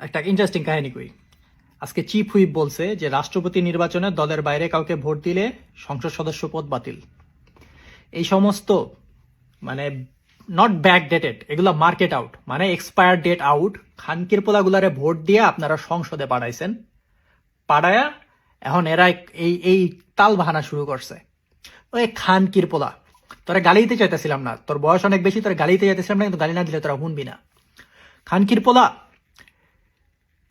একটা ইন্টারেস্টিং কাহিনী কই। আজকে চিফ হুইপ বলছে যে রাষ্ট্রপতি নির্বাচনে দলের বাইরে কাউকে ভোট দিলে সংসদ সদস্য পদ বাতিল। এই সমস্ত মানে নট ব্যাক ডেটেড, এগুলো মার্কেট আউট, মানে এক্সপায়ার ডেট আউট খানকির পোলাগুলারে ভোট দিয়ে আপনারা সংসদে পাঠাইছেন। পাঠায়া এখন এরা এই এই তাল বাহানা শুরু করছে। ওই খানকির পোলা, তোরা গালি দিতে চাইতেছিলাম না, তোর বয়স অনেক বেশি, তোরা গালি দিতে চাইতেছিলাম না, কিন্তু গালি না দিলে তোরা শুনবি না। খানকির পোলা,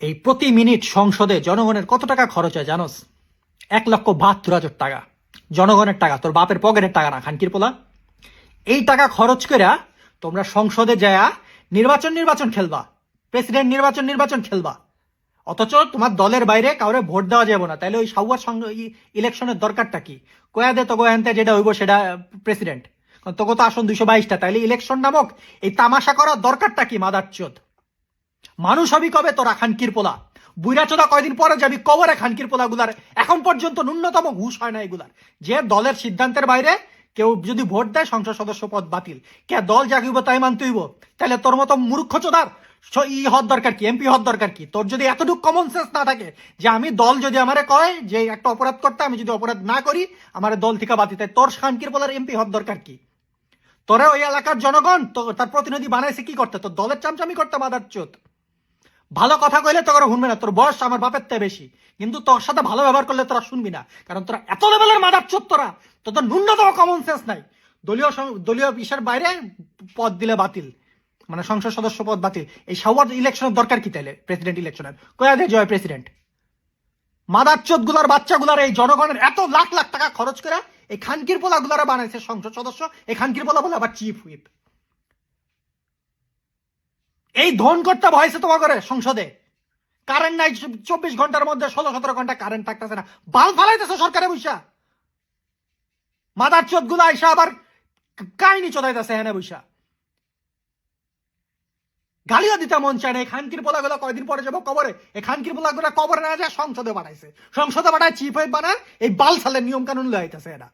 এই প্রতি মিনিট সংসদে জনগণের কত টাকা খরচ হয় জানোস? 1,72,000 টাকা জনগণের টাকা, তোর বাপের পকেটের টাকা না খানকির পোলা। এই টাকা খরচ করে তোমরা সংসদে যায়া নির্বাচন খেলবা, প্রেসিডেন্ট নির্বাচন খেলবা, অথচ তোমার দলের বাইরে কাউরে ভোট দেওয়া যাবে না। তাইলে ওই সাউয়ার ইলেকশনের দরকারটা কি? কয়া দে তোকে এনতে যেটা হইব সেটা প্রেসিডেন্ট, তোকে তো আসন 222টা, তাইলে ইলেকশন নামক এই তামাশা করার দরকারটা কি? মাদারচোদ মানুষ হবি কবে তোরা খানকির পোলা? বুইরা চোদা কয়দিন পরে যাবি কবরে। খানকির পোলা গুলার এখন পর্যন্ত ন্যূনতম ঘুষ হয় না এগুলার, যে দলের সিদ্ধান্তের বাইরে কেউ যদি ভোট দেয় সংসদ সদস্য পদ বাতিল। কে দল জাগিব তাই মানতে হইব? তাহলে তোর মতো মূর্খ চোদার হওয়ার দরকার কি? এমপি হওয়ার দরকার কি? তোর যদি এতটুকু কমন সেন্স না থাকে যে আমি দল যদি আমারে কয় যে একটা অপরাধ করতে, আমি যদি অপরাধ না করি আমার দল থেকে বাতিল, তাই তোর খানকির পোলার এমপি হওয়ার দরকার কি? তোরা ওই এলাকার জনগণ তার প্রতিনিধি বানাইছে কি করতে? তোর দলের চামচামি করতে মাদারচোদ। ভালো কথা কইলে তোরা শুনবি না, তোর বয়স আমার বাপের থেকে বেশি, কিন্তু তোর সাথে ভালো ব্যবহার করলে তোরা শুনবি না, কারণ তোরা এত লেভেলের মাদারচোদ। তোদের ন্যূনতম কমন সেন্স নাই। দলীয় ইসের বাইরে পদ দিলে বাতিল, মানে সংসদ সদস্য পদ বাতিল। এই সবার ইলেকশনের দরকার কি তাইলে? প্রেসিডেন্ট ইলেকশনের কয়া দে জয় প্রেসিডেন্ট। মাদারচোদ গুলার বাচ্চাগুলার এই জনগণের এত লাখ লাখ টাকা খরচ করে এই খানকির পোলা গুলারা বানাইছে সংসদ সদস্য। এই খানকির পোলা বলে আবার চিফ হুইপ। এই ধন করতে ভয়ছে তোমার করে সংসদে। কারেন্ট নাই 24 ঘন্টার মধ্যে 16-17 ঘন্টা কারেন্ট থাকতেছে না, বাল ফালাইতেছে সরকারে বৈশা। মাদার চোদ গুলা আইসা আবার কাহিনী চোদাইতেছে হেনে বৈশা। গালিও দিতে মন চায় না। এই খানকির পোলা গুলা কয়দিন পরে যাবো কবরে। এই খানকির পোলা গুলা কবরে না যায় সংসদে পাঠাইছে, সংসদে পাঠায় চিফ হুইপ বানায় এই বাল সালের নিয়ম কানুন লাইতেছে এরা।